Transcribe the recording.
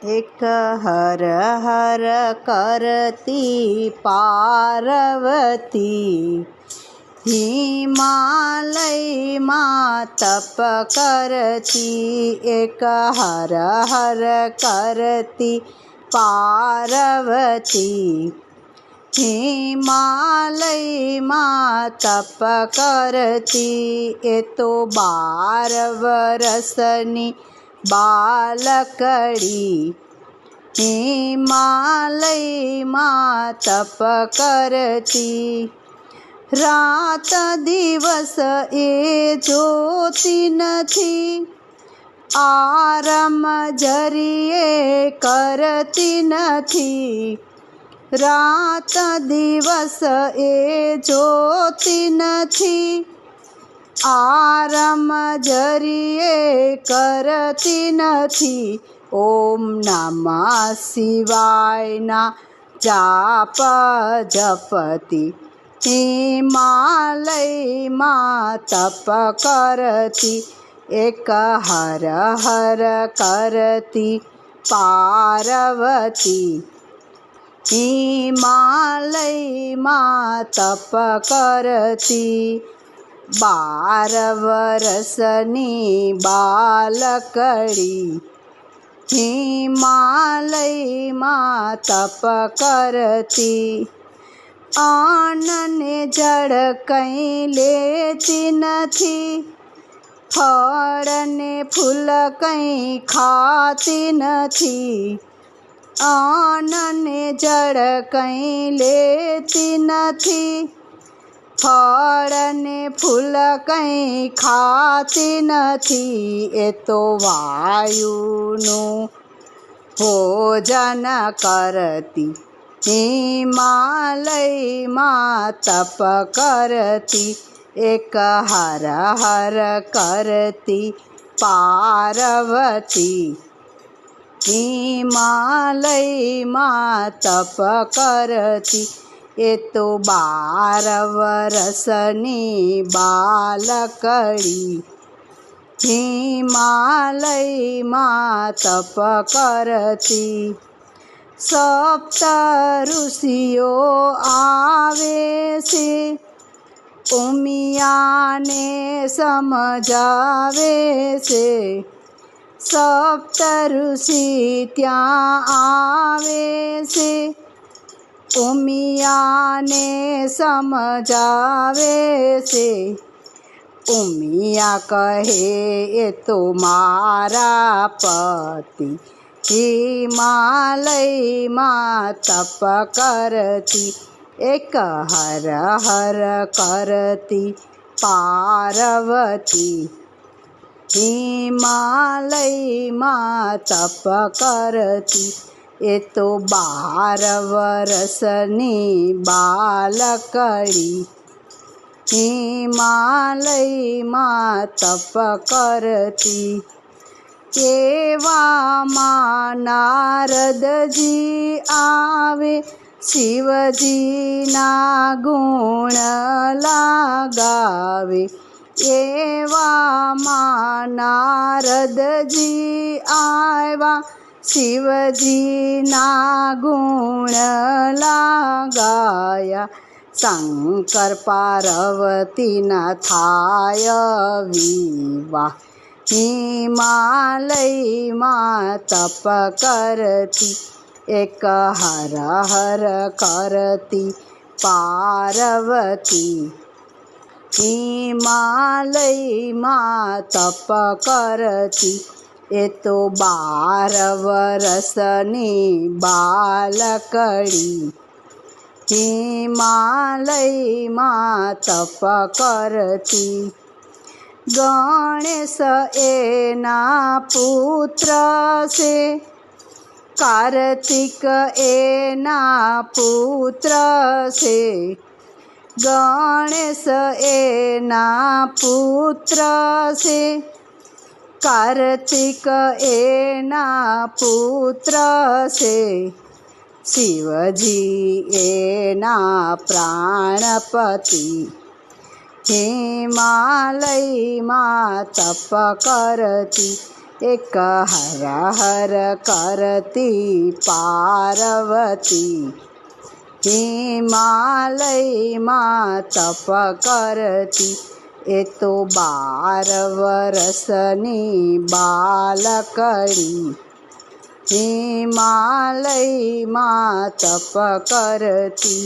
एक हर हर करती पार्वती हिमालय माँ तप करती। एक हर हर करती पार्वती हिमालय माँ तप करती। ए तो 12 वर्षनी बालकड़ी हिमालय माँ तप करती। रात दिवस ए જોતી નથી આરામ જરીએ કરતી નથી। રાત દિવસ એ જોતી નથી આરામ જરીએ કરતી નથી। ઓમ નમઃ શિવાયના જાપ જપતી हिमालय माँ तप करती। एक हर हर करती पार्वती हिमालय माँ तप करती। 12 वर्षनी बालकड़ी हिमालय माँ तप करती। अन्न ने जड़ कहीं लेती नथी फल ने फूल कहीं खाती नथी। अन्न ने जड़ कहीं लेती नथी फल ने फूल कहीं खाती नथी। ए तो वायुनु भोजन करती हिमालय माँ तप करती। एक हर हर करती पार्वती हिमालय माँ तप करती। ए तो 12 वर्षनी बालकड़ी हिमालय माँ तप करती। 7 ऋषिओ आवे से उमियाने समझावे से। 7 ऋषि त्या आवे से उमियाने समझावे से। उमिया कहे ए तो मारा पति हिमालय माँ तप करती। एक हर हर करती पार्वती हिमालय माँ तप करती। ए तो 12 वर्षनी बालकड़ी हिमालय माँ तप करती। एवा नारद जी आवे शिवजी ना गुण लगावे। एवा नारद जी आवा शिवजी ना गुण लगाया। शंकर पार्वती न थाय विवाह हिमालय माँ तप करती। एक हर हर करती पार्वती हिमालय माँ तप करती। ए तो 12 वर्षनी बालकड़ी हिमालय माँ तप करती। गणेश एना पुत्र से कार्तिक एना पुत्र से। गणेश एना पुत्र से कार्तिक एना पुत्र से। शिवजी एना प्राणपति हिमालय माँ तप करती। એક હર હર કરતી પાર્વતી હિમાલયમાં તપ કરતી એ તો 12 વર્ષની બાલકડી હિમાલયમાં તપ કરતી